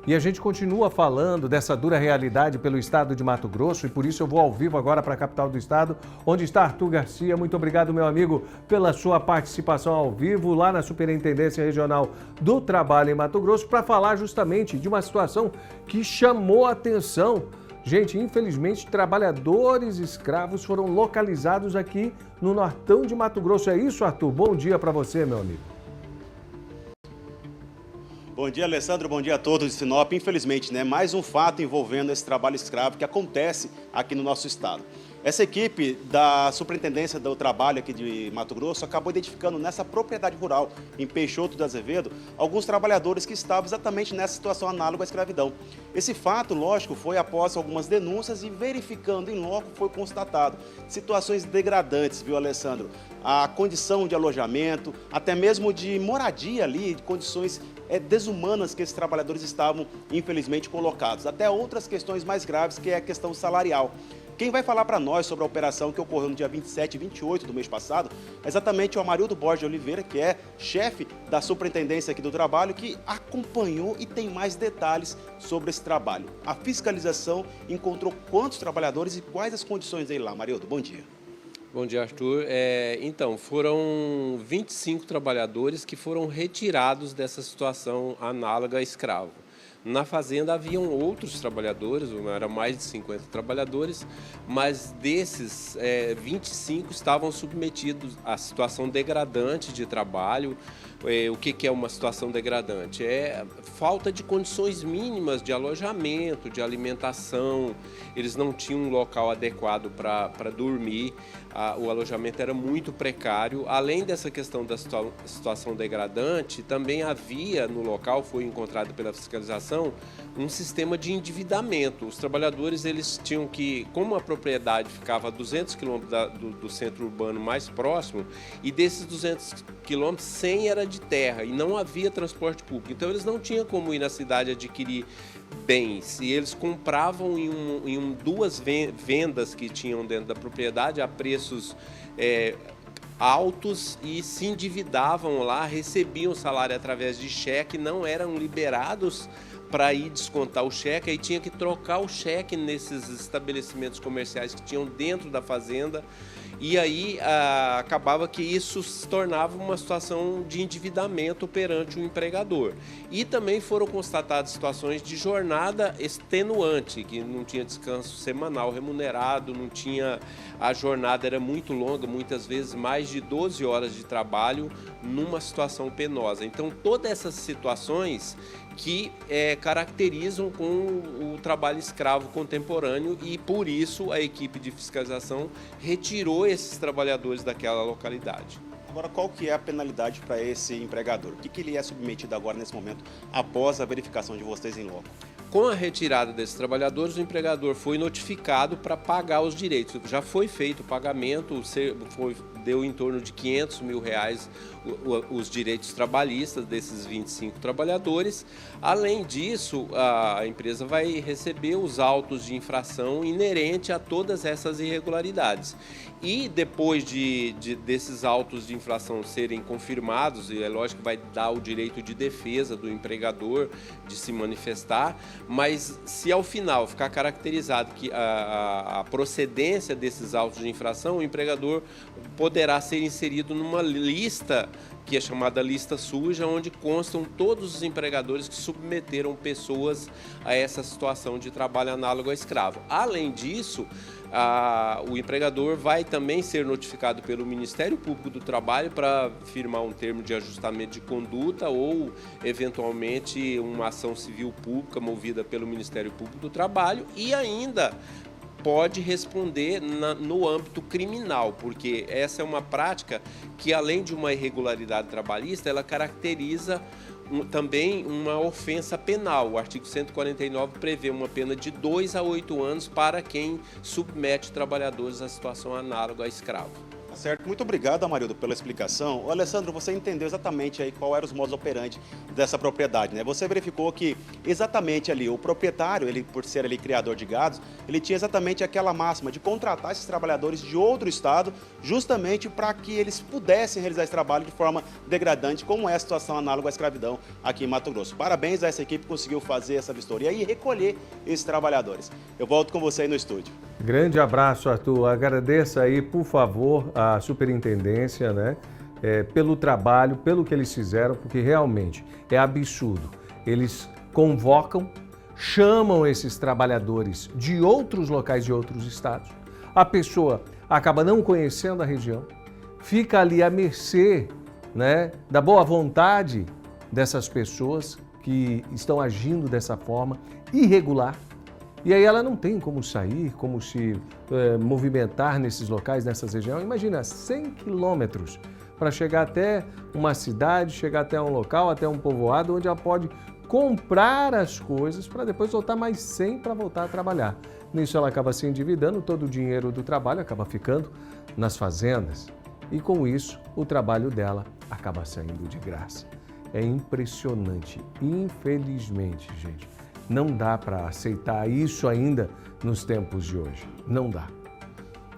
E a gente continua falando dessa dura realidade pelo estado de Mato Grosso e por isso eu vou ao vivo agora para a capital do estado, onde está Arthur Garcia. Muito obrigado, meu amigo, pela sua participação ao vivo lá na Superintendência Regional do Trabalho em Mato Grosso para falar justamente de uma situação que chamou a atenção. Gente, infelizmente, trabalhadores escravos foram localizados aqui no nortão de Mato Grosso. É isso, Arthur? Bom dia para você, meu amigo. Bom dia, Alessandro. Bom dia a todos de Sinop. Infelizmente, mais um fato envolvendo esse trabalho escravo que acontece aqui no nosso estado. Essa equipe da Superintendência do Trabalho aqui de Mato Grosso acabou identificando nessa propriedade rural, em Peixoto do Azevedo, alguns trabalhadores que estavam exatamente nessa situação análoga à escravidão. Esse fato, lógico, foi após algumas denúncias e verificando em loco foi constatado situações degradantes, viu, Alessandro? A condição de alojamento, até mesmo de moradia ali, de condições desumanas que esses trabalhadores estavam, infelizmente, colocados. Até outras questões mais graves, que é a questão salarial. Quem vai falar para nós sobre a operação que ocorreu no dia 27 e 28 do mês passado é exatamente o Amarildo Borges de Oliveira, que é chefe da Superintendência aqui do Trabalho, que acompanhou e tem mais detalhes sobre esse trabalho. A fiscalização encontrou quantos trabalhadores e quais as condições dele lá. Amarildo, bom dia. Bom dia, Arthur. Então, foram 25 trabalhadores que foram retirados dessa situação análoga a escravo. Na fazenda haviam outros trabalhadores, eram mais de 50 trabalhadores, mas desses 25 estavam submetidos à situação degradante de trabalho. O que é uma situação degradante? É falta de condições mínimas de alojamento, de alimentação, eles não tinham um local adequado para dormir, o alojamento era muito precário. Além dessa questão da situação degradante, também havia no local, foi encontrado pela fiscalização, um sistema de endividamento. Os trabalhadores eles tinham que, como a propriedade ficava a 200 quilômetros do centro urbano mais próximo, e desses 200 quilômetros, 100 era de terra e não havia transporte público. Então eles não tinham como ir na cidade adquirir bens e eles compravam em duas vendas que tinham dentro da propriedade a preços altos e se endividavam lá, recebiam o salário através de cheque, não eram liberados para ir descontar o cheque, aí tinha que trocar o cheque nesses estabelecimentos comerciais que tinham dentro da fazenda, e aí acabava que isso se tornava uma situação de endividamento perante o empregador. E também foram constatadas situações de jornada extenuante, que não tinha descanso semanal remunerado, não tinha, a jornada era muito longa, muitas vezes mais de 12 horas de trabalho numa situação penosa. Então todas essas situações que caracterizam com o trabalho escravo contemporâneo e, por isso, a equipe de fiscalização retirou esses trabalhadores daquela localidade. Agora, qual que é a penalidade para esse empregador? O que ele é submetido agora, nesse momento, após a verificação de vocês em loco? Com a retirada desses trabalhadores, o empregador foi notificado para pagar os direitos. Já foi feito o pagamento, deu em torno de R$500 mil os direitos trabalhistas desses 25 trabalhadores. Além disso, a empresa vai receber os autos de infração inerente a todas essas irregularidades. E depois desses autos de infração serem confirmados, e é lógico que vai dar o direito de defesa do empregador de se manifestar, mas se ao final ficar caracterizado que a procedência desses autos de infração, o empregador poderá ser inserido numa lista que é chamada lista suja, onde constam todos os empregadores que submeteram pessoas a essa situação de trabalho análogo a escravo. Além disso, o empregador vai também ser notificado pelo Ministério Público do Trabalho para firmar um termo de ajustamento de conduta ou, eventualmente, uma ação civil pública movida pelo Ministério Público do Trabalho e ainda pode responder no âmbito criminal, porque essa é uma prática que, além de uma irregularidade trabalhista, ela caracteriza também uma ofensa penal. O artigo 149 prevê uma pena de 2 a 8 anos para quem submete trabalhadores à situação análoga a escravo. Tá certo? Muito obrigado, Amarildo, pela explicação. Ô, Alessandro, você entendeu exatamente aí qual era os modus operandi dessa propriedade, né? Você verificou que exatamente ali o proprietário, ele por ser ali criador de gados, ele tinha exatamente aquela máxima de contratar esses trabalhadores de outro estado, justamente para que eles pudessem realizar esse trabalho de forma degradante, como é a situação análoga à escravidão aqui em Mato Grosso. Parabéns a essa equipe que conseguiu fazer essa vistoria e recolher esses trabalhadores. Eu volto com você aí no estúdio. Grande abraço, Arthur. Agradeça aí, por favor, a superintendência, né? Pelo trabalho, pelo que eles fizeram, porque realmente é absurdo. Eles convocam, chamam esses trabalhadores de outros locais, de outros estados. A pessoa acaba não conhecendo a região, fica ali à mercê, né, da boa vontade dessas pessoas que estão agindo dessa forma irregular. E aí ela não tem como sair, como se movimentar nesses locais, nessas regiões. Imagina, 100 quilômetros para chegar até uma cidade, chegar até um local, até um povoado, onde ela pode comprar as coisas para depois voltar mais 100 para voltar a trabalhar. Nisso ela acaba se endividando, todo o dinheiro do trabalho acaba ficando nas fazendas. E com isso, o trabalho dela acaba saindo de graça. É impressionante, infelizmente, gente. Não dá para aceitar isso ainda nos tempos de hoje. Não dá.